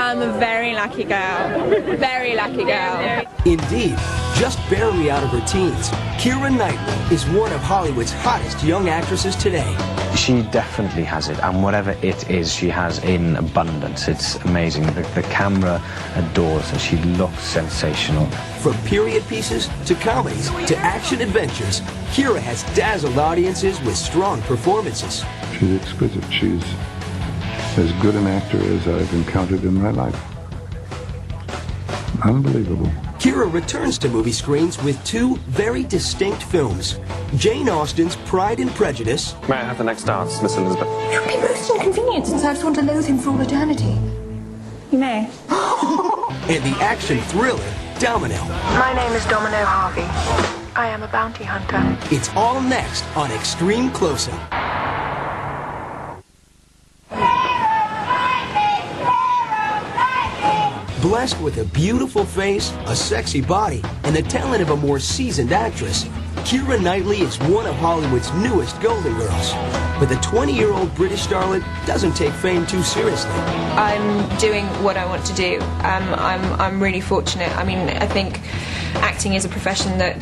I'm a very lucky girl. Very lucky girl. Indeed, just barely out of her teens, Keira Knightley is one of Hollywood's hottest young actresses today. She definitely has it, and whatever it is, she has in abundance. It's amazing. The camera adores her. She looks sensational. From period pieces to comedies to action adventures, Keira has dazzled audiences with strong performances. She's exquisite. She's as good an actor as I've encountered in my life. Unbelievable. Keira returns to movie screens with two very distinct films. Jane Austen's Pride and Prejudice. May I have the next dance, Miss Elizabeth? It would be most inconvenient since I just want to loathe him for all eternity. You may. And the action thriller, Domino. My name is Domino Harvey. I am a bounty hunter. It's all next on Extreme Close-Up. Blessed with a beautiful face, a sexy body, and the talent of a more seasoned actress, Keira Knightley is one of Hollywood's newest Golden Girls. But the 20-year-old British starlet doesn't take fame too seriously. I'm doing what I want to do. I'm really fortunate. I mean, I think acting is a profession that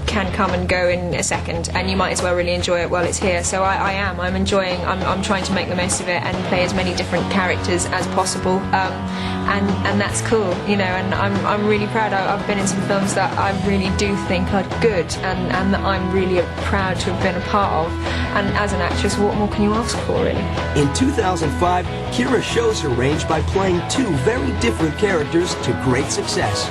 can come and go in a second, and you might as well really enjoy it while it's here. So I'm enjoying. I'm trying to make the most of it and play as many different characters as possible. And that's cool, you know, and I'm really proud. I've been in some films that I really do think are good and that I'm really proud to have been a part of. And as an actress, what more can you ask for, really? In 2005, Keira shows her range by playing two very different characters to great success.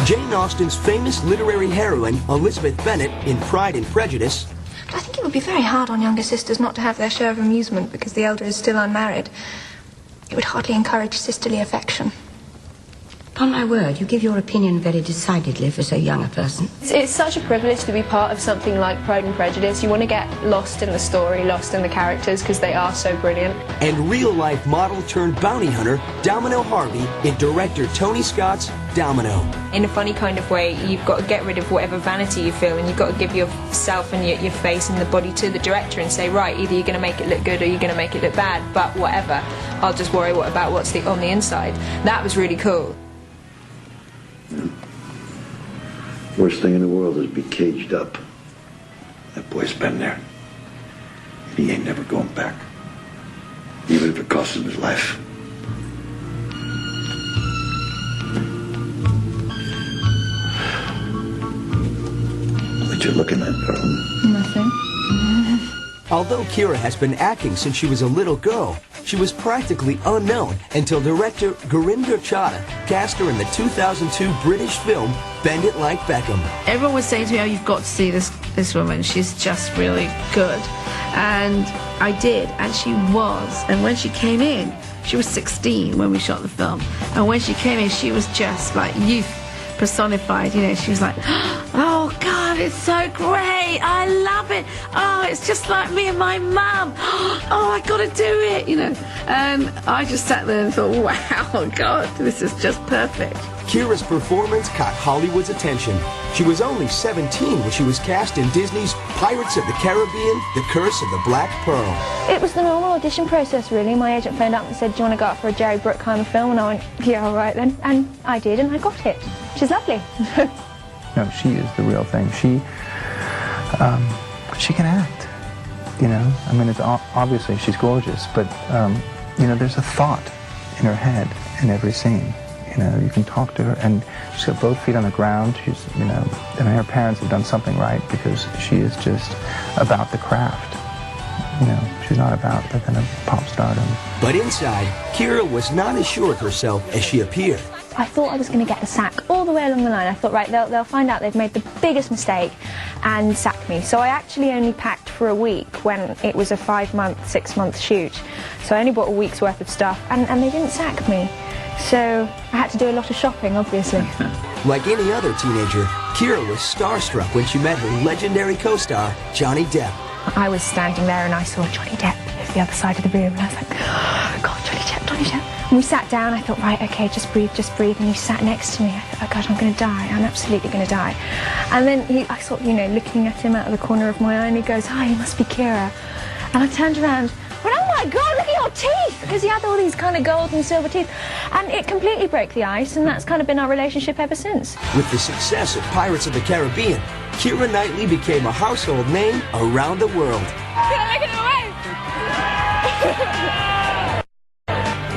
Jane Austen's famous literary heroine, Elizabeth Bennet, in Pride and Prejudice. But I think it would be very hard on younger sisters not to have their share of amusement because the elder is still unmarried. It would hardly encourage sisterly affection. Upon my word, you give your opinion very decidedly for so young a person. It's such a privilege to be part of something like Pride and Prejudice. You want to get lost in the story, lost in the characters, because they are so brilliant. And real-life model turned bounty hunter, Domino Harvey, in director Tony Scott's Domino. In a funny kind of way, you've got to get rid of whatever vanity you feel, and you've got to give yourself and your face and the body to the director and say, right, either you're going to make it look good or you're going to make it look bad, but whatever. I'll just worry about what's on the inside. That was really cool. Worst thing in the world is to be caged up. That boy's been there. And he ain't never going back. Even if it costs him his life. What you looking at, darling? Nothing. Although Keira has been acting since she was a little girl, she was practically unknown until director Gurinder Chadha cast her in the 2002 British film Bend It Like Beckham. Everyone was saying to me, oh, you've got to see this woman, she's just really good. And I did, and she was. And when she came in, she was 16 when we shot the film. And when she came in, she was just like youth personified, you know. She was like, oh God, it's so great, I love it, oh, it's just like me and my mum, oh, I gotta do it, you know. And I just sat there and thought, wow, God, this is just perfect. Keira's performance caught Hollywood's attention. She was only 17 when she was cast in Disney's Pirates of the Caribbean, The Curse of the Black Pearl. It was the normal audition process, really. My agent phoned up and said, do you want to go up for a Jerry Bruckheimer film? And I went, yeah, all right then. And I did, and I got it. She's lovely. No, she is the real thing. She can act, you know. I mean, it's obviously she's gorgeous, but, you know, there's a thought in her head in every scene. You know, you can talk to her, and she's got both feet on the ground. She's, you know, and her parents have done something right because she is just about the craft. You know, she's not about the kind of pop stardom. But inside, Keira was not as sure of herself as she appeared. I thought I was going to get the sack all the way along the line. I thought, right, they'll find out they've made the biggest mistake and sack me. So I actually only packed for a week when it was a 5-month, 6-month shoot. So I only bought a week's worth of stuff, and they didn't sack me. So I had to do a lot of shopping, obviously. Like any other teenager, Keira was starstruck when she met her legendary co-star, Johnny Depp. I was standing there and I saw Johnny Depp at the other side of the room, and I was like, oh, God, Johnny Depp, Johnny Depp. And we sat down. I thought, right, okay, just breathe. And he sat next to me. I thought, oh, God, I'm going to die. I'm absolutely going to die. And then I sort of, you know, looking at him out of the corner of my eye, and he goes, oh, you must be Keira. And I turned around, went, oh, my God, look at your teeth! Because he had all these kind of gold and silver teeth. And it completely broke the ice, and that's kind of been our relationship ever since. With the success of Pirates of the Caribbean, Keira Knightley became a household name around the world. Can I make it away?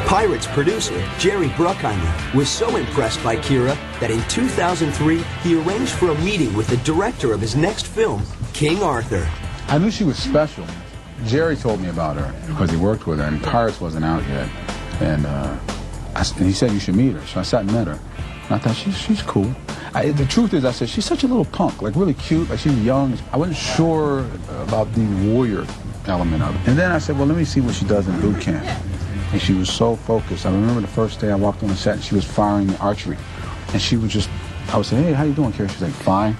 Pirates producer Jerry Bruckheimer was so impressed by Keira that in 2003 he arranged for a meeting with the director of his next film, King Arthur. I knew she was special. Jerry told me about her because he worked with her, and Pirates wasn't out yet. And he said you should meet her, so I sat and met her. And I thought, she's cool. The truth is, I said, she's such a little punk, like really cute, like she's young. I wasn't sure about the warrior element of it. And then I said, well, let me see what she does in boot camp. And she was so focused. I remember the first day I walked on the set and she was firing the archery. And she was just, I would say, hey, how you doing, Keira? She's like, fine.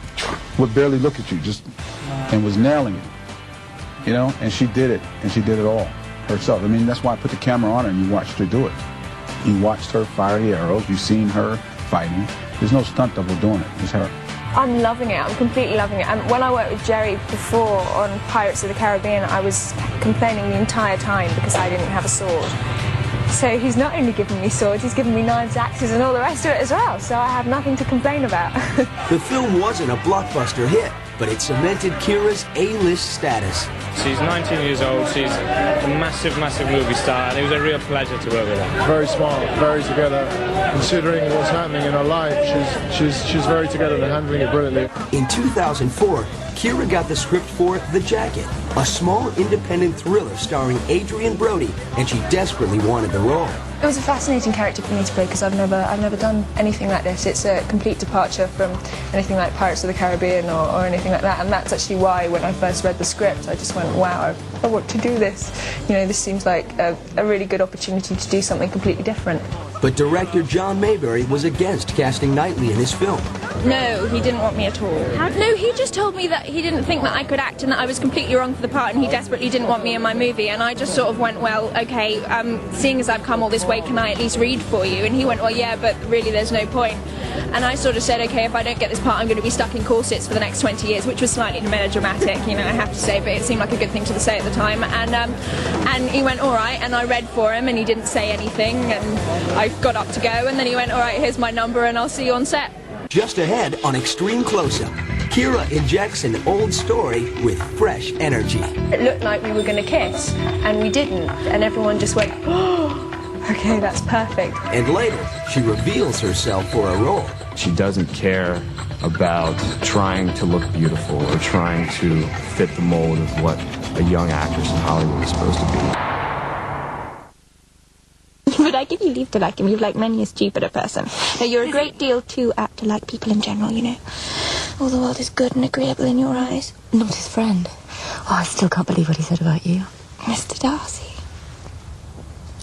Would barely look at you, and was nailing it. You know, and she did it, and she did it all herself. I mean, that's why I put the camera on her and you watched her do it. You watched her fire the arrows, you've seen her fighting. There's no stunt double doing it, it's her. I'm loving it, I'm completely loving it. And when I worked with Jerry before on Pirates of the Caribbean, I was complaining the entire time because I didn't have a sword. So he's not only giving me swords, he's giving me knives, axes and all the rest of it as well, so I have nothing to complain about. The film wasn't a blockbuster hit, but it cemented Keira's A-list status. She's 19 years old, she's a massive, massive movie star, and it was a real pleasure to work with her. Very smart, very together. Considering what's happening in her life, she's very together and handling it brilliantly. In 2004, Keira got the script for The Jacket, a small independent thriller starring Adrian Brody, and she desperately wanted the role. It was a fascinating character for me to play because I've never done anything like this. It's a complete departure from anything like Pirates of the Caribbean or anything like that, and that's actually why when I first read the script I just went, wow, I want to do this. You know, this seems like a really good opportunity to do something completely different. But director John Mayberry was against casting Knightley in his film. No, he didn't want me at all. No, he just told me that he didn't think that I could act and that I was completely wrong for the part and he desperately didn't want me in my movie. And I just sort of went, well, okay, seeing as I've come all this way, can I at least read for you? And he went, well, yeah, but really there's no point. And I sort of said, okay, if I don't get this part, I'm going to be stuck in corsets for the next 20 years, which was slightly melodramatic, you know, I have to say, but it seemed like a good thing to say at the time. And he went, all right, and I read for him and he didn't say anything and I got up to go and then he went, all right, here's my number and I'll see you on set. Just ahead on Extreme Close-Up, Keira injects an old story with fresh energy. It looked like we were going to kiss, and we didn't, and everyone just went, oh, okay, that's perfect. And later, she reveals herself for a role. She doesn't care about trying to look beautiful or trying to fit the mold of what a young actress in Hollywood is supposed to be. But I give you leave to like him. You've like many a stupider person. Now, you're a great deal too apt to like people in general, you know. All the world is good and agreeable in your eyes. Not his friend. Oh, I still can't believe what he said about you. Mr. Darcy.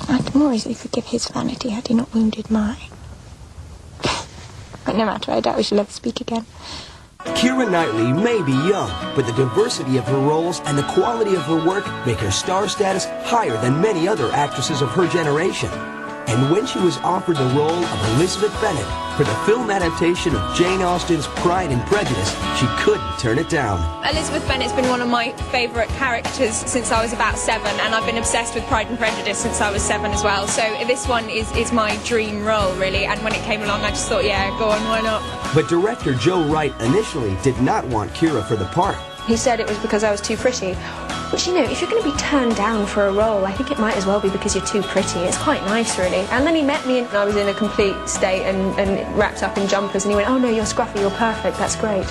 I can more easily forgive his vanity had he not wounded mine. But no matter, I doubt we shall ever speak again. Keira Knightley may be young, but the diversity of her roles and the quality of her work make her star status higher than many other actresses of her generation. And when she was offered the role of Elizabeth Bennet for the film adaptation of Jane Austen's Pride and Prejudice, she couldn't turn it down. Elizabeth Bennet's been one of my favourite characters since I was about 7, and I've been obsessed with Pride and Prejudice since I was 7 as well. So this one is my dream role, really, and when it came along I just thought, yeah, go on, why not? But director Joe Wright initially did not want Keira for the part. He said it was because I was too pretty. Which, you know, if you're going to be turned down for a role, I think it might as well be because you're too pretty. It's quite nice, really. And then he met me and I was in a complete state and wrapped up in jumpers, and he went, oh no, you're scruffy, you're perfect, that's great.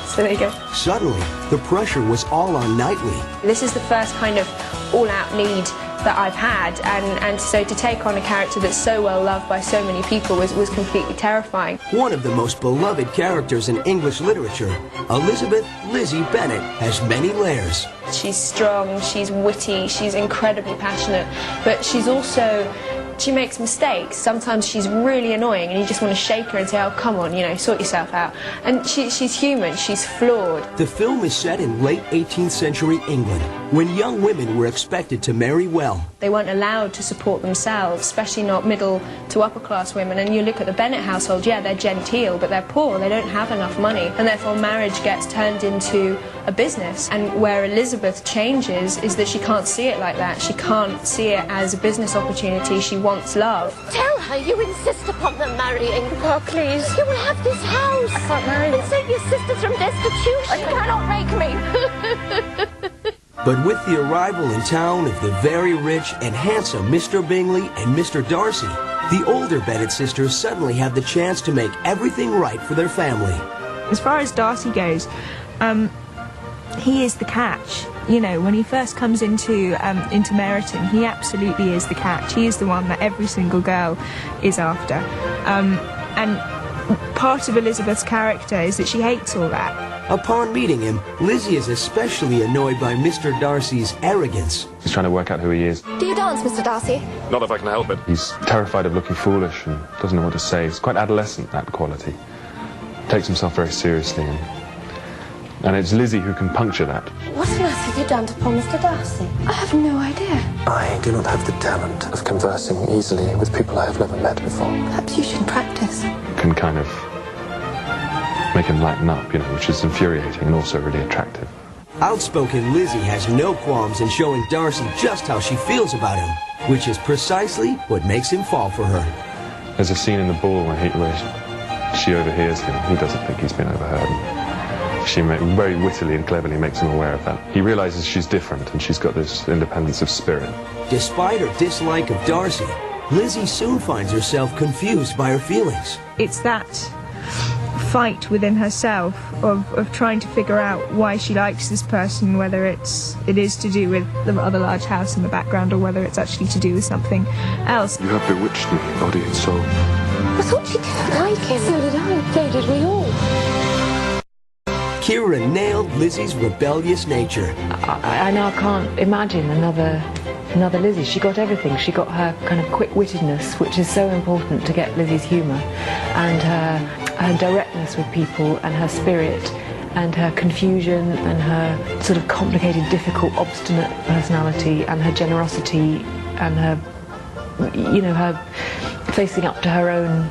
So there you go. Suddenly, the pressure was all on Knightley. This is the first kind of all-out lead that I've had, and so to take on a character that's so well loved by so many people was completely terrifying. One of the most beloved characters in English literature, Elizabeth Lizzie Bennet has many layers. She's strong, she's witty, she's incredibly passionate, but she's also, she makes mistakes. Sometimes she's really annoying and you just want to shake her and say, oh, come on, you know, sort yourself out. And she's human, she's flawed. The film is set in late 18th century England, when young women were expected to marry well They weren't allowed to support themselves, especially not middle to upper class women. And you look at the Bennett household, yeah, they're genteel, but they're poor, they don't have enough money, and therefore marriage gets turned into a business. And where Elizabeth changes is that she can't see it like that. She can't see it as a business opportunity. She wants love. Tell her you insist upon them marrying. Oh, please. You will have this house. I can't marry them. And save your sisters from destitution. You cannot make me. But with the arrival in town of the very rich and handsome Mr. Bingley and Mr. Darcy, the older Bennet sisters suddenly have the chance to make everything right for their family. As far as Darcy goes, he is the catch. You know, when he first comes into Meryton, he absolutely is the catch. He is the one that every single girl is after. And part of Elizabeth's character is that she hates all that. Upon meeting him, Lizzie is especially annoyed by Mr. Darcy's arrogance. He's trying to work out who he is. Do you dance, Mr. Darcy? Not if I can help it. He's terrified of looking foolish and doesn't know what to say. He's quite adolescent, that quality. Takes himself very seriously, and it's Lizzie who can puncture that. What on earth have you done to poor Mr. Darcy? I have no idea. I do not have the talent of conversing easily with people I have never met before. Perhaps you should practice. Can kind of make him lighten up, you know, which is infuriating and also really attractive. Outspoken Lizzie has no qualms in showing Darcy just how she feels about him, which is precisely what makes him fall for her. There's a scene in the ball where she overhears him. He doesn't think he's been overheard. She very wittily and cleverly makes him aware of that. He realizes she's different and she's got this independence of spirit. Despite her dislike of Darcy, Lizzie soon finds herself confused by her feelings. It's that fight within herself of trying to figure out why she likes this person, whether it is to do with the other large house in the background or whether it's actually to do with something else. You have bewitched me, body and soul. I thought you didn't like him. So did I. So did we all. Keira nailed Lizzie's rebellious nature. I now can't imagine another Lizzie. She got everything. She got her kind of quick-wittedness, which is so important to get Lizzie's humour, and her directness with people, and her spirit, and her confusion, and her sort of complicated, difficult, obstinate personality, and her generosity, and her, you know, her facing up to her own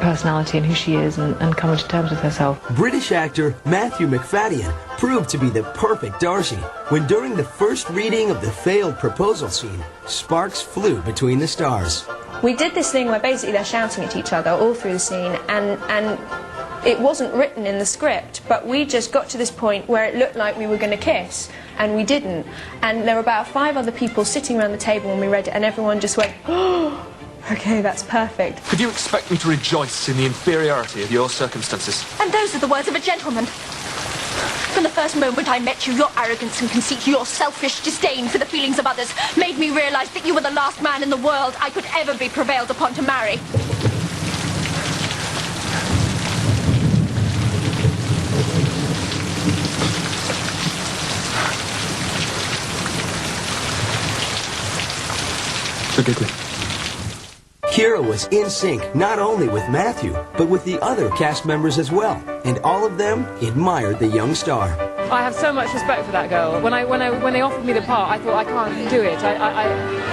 personality and who she is, and coming to terms with herself. British actor Matthew Macfadyen proved to be the perfect Darcy when during the first reading of the failed proposal scene, sparks flew between the stars. We did this thing where basically they're shouting at each other all through the scene, and it wasn't written in the script, but we just got to this point where it looked like we were going to kiss, and we didn't. And there were about 5 other people sitting around the table when we read it, and everyone just went, oh, okay, that's perfect. Could you expect me to rejoice in the inferiority of your circumstances? And those are the words of a gentleman. From the first moment I met you, your arrogance and conceit, your selfish disdain for the feelings of others made me realise that you were the last man in the world I could ever be prevailed upon to marry. Forgive me. Keira was in sync not only with Matthew, but with the other cast members as well, and all of them admired the young star. I have so much respect for that girl. When they offered me the part, I thought I can't do it.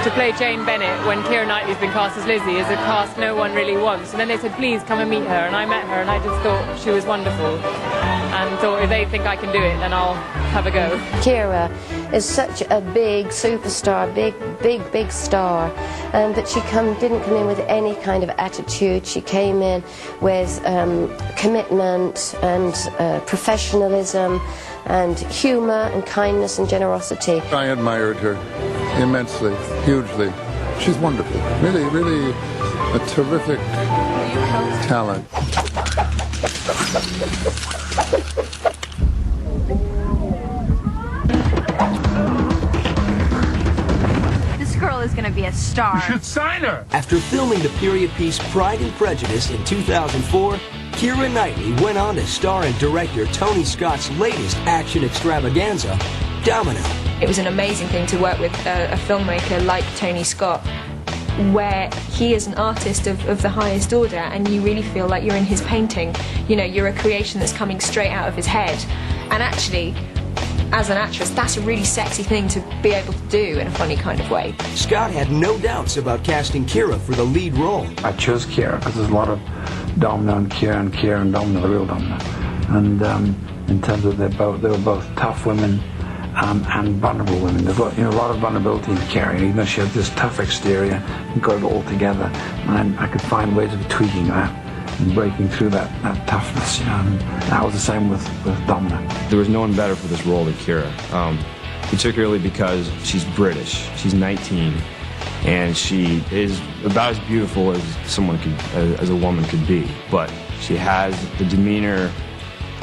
To play Jane Bennett when Keira Knightley's been cast as Lizzie is a cast no one really wants. And then they said, please come and meet her. And I met her, and I just thought she was wonderful. And thought, if they think I can do it, then I'll have a go. Keira is such a big superstar, big star, but she didn't come in with any kind of attitude. She came in with commitment and professionalism and humour and kindness and generosity. I admired her immensely, hugely. She's wonderful. Really a terrific talent. This girl is going to be a star. You should sign her! After filming the period piece Pride and Prejudice in 2004, Keira Knightley went on to star in director Tony Scott's latest action extravaganza, Domino. It was an amazing thing to work with a filmmaker like Tony Scott, where he is an artist of the highest order, and you really feel like you're in his painting. You know, you're a creation that's coming straight out of his head. And actually, as an actress, that's a really sexy thing to be able to do in a funny kind of way. Scott had no doubts about casting Keira for the lead role. I chose Keira because there's a lot of Domino and Keira and Domino, the real Domino. And in terms of they were both tough women and vulnerable women. There's a lot of vulnerability in Keira, even though she had this tough exterior and got it all together. And I could find ways of tweaking that and breaking through that toughness. And that was the same with Domino. There was no one better for this role than Keira, particularly because she's British. She's 19, and she is about as beautiful as as a woman could be. But she has the demeanor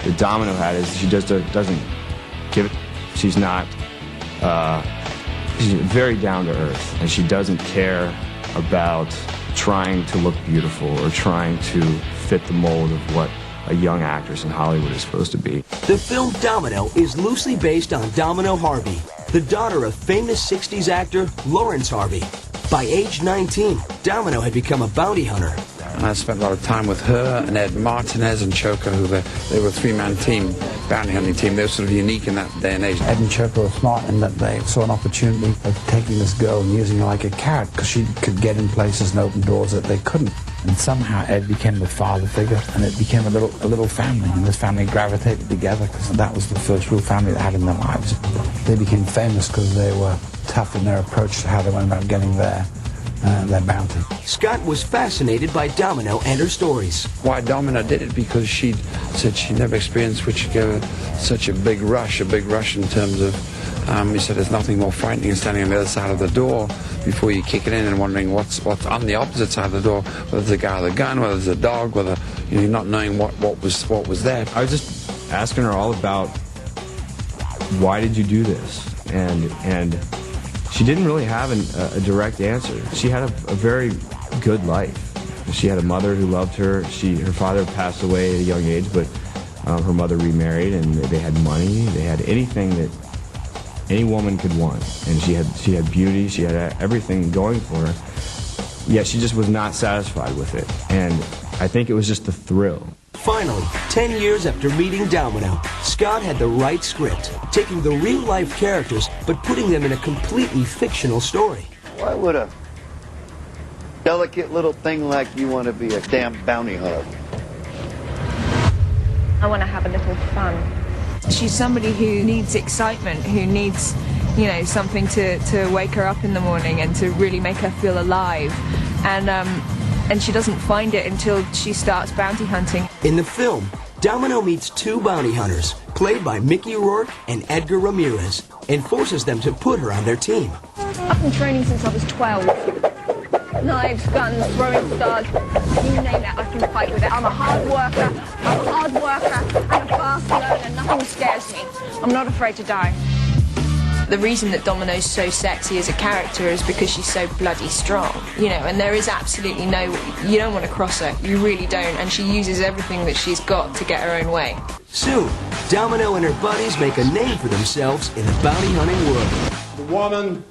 that Domino had. Is she just doesn't give it. She's not. She's very down to earth, and she doesn't care about trying to look beautiful or trying to fit the mold of what a young actress in Hollywood is supposed to be. The film Domino is loosely based on Domino Harvey, the daughter of famous 60s actor Lawrence Harvey. By age 19, Domino had become a bounty hunter. And I spent a lot of time with her and Ed Martinez and Choco, who they were a three-man team, bounty hunting team. They were sort of unique in that day and age. Ed and Choco were smart in that they saw an opportunity of taking this girl and using her like a carrot, because she could get in places and open doors that they couldn't. And somehow Ed became the father figure, and it became a little family, and this family gravitated together because that was the first real family they had in their lives. They became famous because they were tough in their approach to how they went about getting their bounty. Scott was fascinated by Domino and her stories. Why Domino did it? Because she said she never experienced which gave her such a big rush in terms of, he said there's nothing more frightening than standing on the other side of the door before you kick it in and wondering what's on the opposite side of the door, whether it's a guy with a gun, whether it's a dog, whether you're not knowing what was there. I was just asking her all about why did you do this, and she didn't really have a direct answer. She had a very good life. She had a mother who loved her. Her father passed away at a young age, but her mother remarried, and they had money. They had anything that any woman could want, and she had beauty. She had everything going for her. Yet she just was not satisfied with it, and I think it was just the thrill. Finally, 10 years after meeting Domino, Scott had the right script, taking the real-life characters but putting them in a completely fictional story. Why would a delicate little thing like you want to be a damn bounty hunter? I want to have a little fun. She's somebody who needs excitement, who needs, something to wake her up in the morning and to really make her feel alive. And she doesn't find it until she starts bounty hunting. In the film, Domino meets two bounty hunters, played by Mickey Rourke and Edgar Ramirez, and forces them to put her on their team. I've been training since I was 12. Knives, guns, throwing stars, you name it, I can fight with it. I'm a hard worker, and a fast learner. Nothing scares me. I'm not afraid to die. The reason that Domino's so sexy as a character is because she's so bloody strong, and there is absolutely you don't want to cross her, you really don't, and she uses everything that she's got to get her own way. Soon, Domino and her buddies make a name for themselves in the bounty hunting world. The woman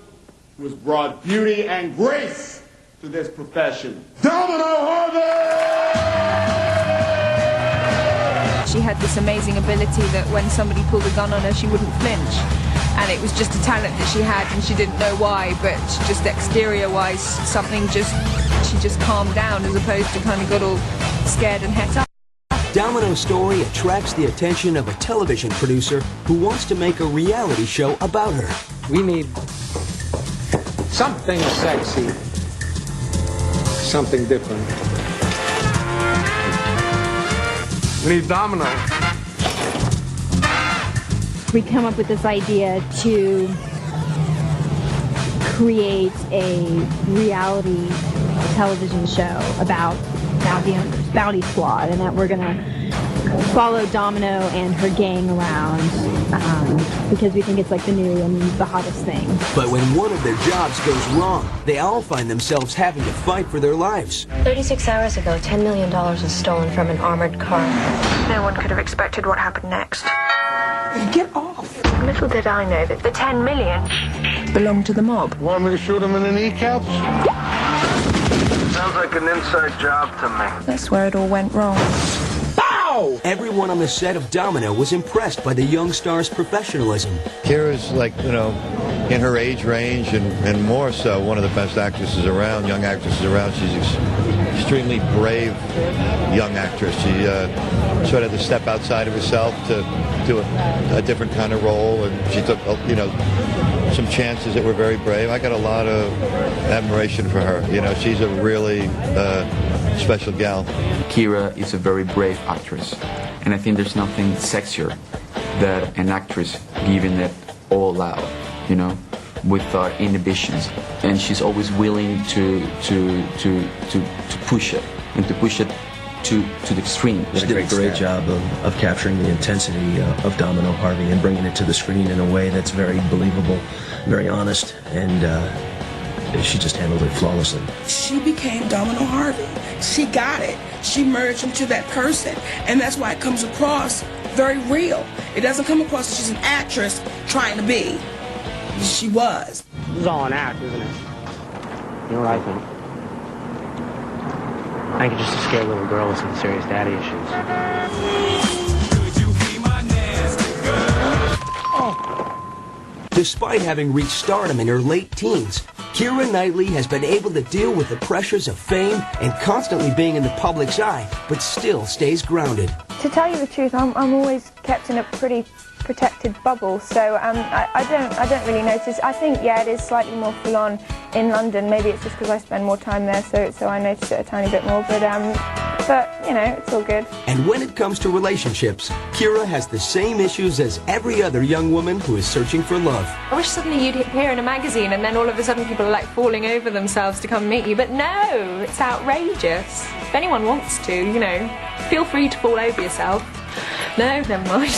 who has brought beauty and grace to this profession, Domino Harvey! She had this amazing ability that when somebody pulled a gun on her, she wouldn't flinch. And it was just a talent that she had, and she didn't know why, but just exterior-wise, she just calmed down as opposed to kind of got all scared and het up. Domino's story attracts the attention of a television producer who wants to make a reality show about her. We need something sexy, something different. We need Domino. We come up with this idea to create a reality television show about bounty hunters, bounty squad, and that we're going to follow Domino and her gang around because we think it's like the new and the hottest thing. But when one of their jobs goes wrong, they all find themselves having to fight for their lives. 36 hours ago, $10 million was stolen from an armored car. No one could have expected what happened next. Get off! Little did I know that the 10 million belonged to the mob. Want me to shoot him in the kneecaps? Sounds like an inside job to me. That's where it all went wrong. Pow! No! Everyone on the set of Domino was impressed by the young star's professionalism. Keira's like, you know, in her age range and more so, one of the best actresses around, young actresses around. She's extremely brave young actress. She sort of had to step outside of herself to do a different kind of role, and she took, you know, some chances that were very brave. I got a lot of admiration for her. You know, she's a really special gal. Keira is a very brave actress, and I think there's nothing sexier than an actress giving it all out, you know, without inhibitions. And she's always willing to push it, and to push it to the extreme. She did a great job of capturing the intensity of Domino Harvey and bringing it to the screen in a way that's very believable, very honest, and she just handled it flawlessly. She became Domino Harvey. She got it. She merged into that person, and that's why it comes across very real. It doesn't come across that she's an actress trying to be. She was. This is all an act, isn't it? You know what I think? I think it's just a scared little girl with some serious daddy issues. Despite having reached stardom in her late teens, Keira Knightley has been able to deal with the pressures of fame and constantly being in the public's eye, but still stays grounded. To tell you the truth, I'm always kept in a pretty protected bubble, so I don't really notice. I think, yeah, it is slightly more full on in London. Maybe it's just because I spend more time there, so I notice it a tiny bit more. But you know, it's all good. And when it comes to relationships, Keira has the same issues as every other young woman who is searching for love. I wish suddenly you'd appear in a magazine and then all of a sudden people are like falling over themselves to come meet you. But no, it's outrageous. If anyone wants to, you know, feel free to fall over yourself. No, never mind.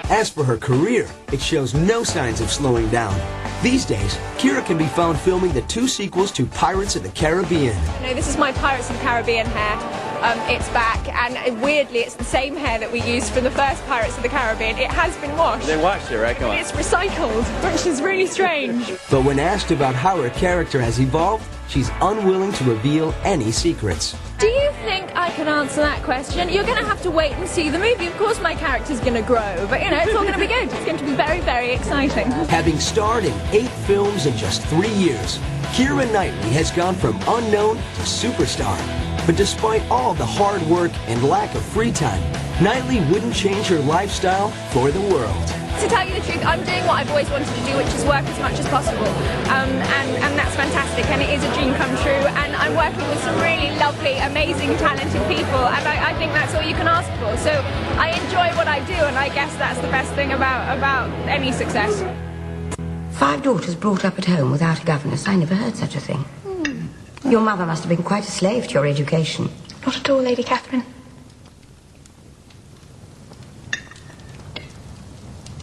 As for her career, it shows no signs of slowing down. These days, Keira can be found filming the 2 sequels to Pirates of the Caribbean. No, this is my Pirates of the Caribbean hair. It's back, and weirdly, it's the same hair that we used for the first Pirates of the Caribbean. It has been washed. They washed it, right? Come on. It's recycled, which is really strange. But when asked about how her character has evolved, she's unwilling to reveal any secrets. Do you think I can answer that question? You're going to have to wait and see the movie. Of course my character's going to grow, but you know, it's all going to be good. It's going to be very, very exciting. Having starred in 8 films in just 3 years, Keira Knightley has gone from unknown to superstar. But despite all the hard work and lack of free time, Knightley wouldn't change her lifestyle for the world. To tell you the truth, I'm doing what I've always wanted to do, which is work as much as possible. And that's fantastic, and it is a dream come true. And I'm working with some really lovely, amazing, talented people, and I think that's all you can ask for. So I enjoy what I do, and I guess that's the best thing about any success. 5 daughters brought up at home without a governess. I never heard such a thing. Your mother must have been quite a slave to your education. Not at all, Lady Catherine.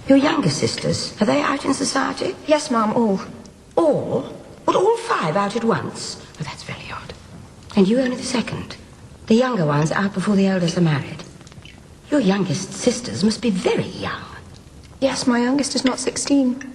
Your younger sisters, are they out in society? Yes, Ma'am, all. All? But all 5 out at once? Oh, that's very odd. And you only the second. The younger ones out before the eldest are married. Your youngest sisters must be very young. Yes, my youngest is not 16.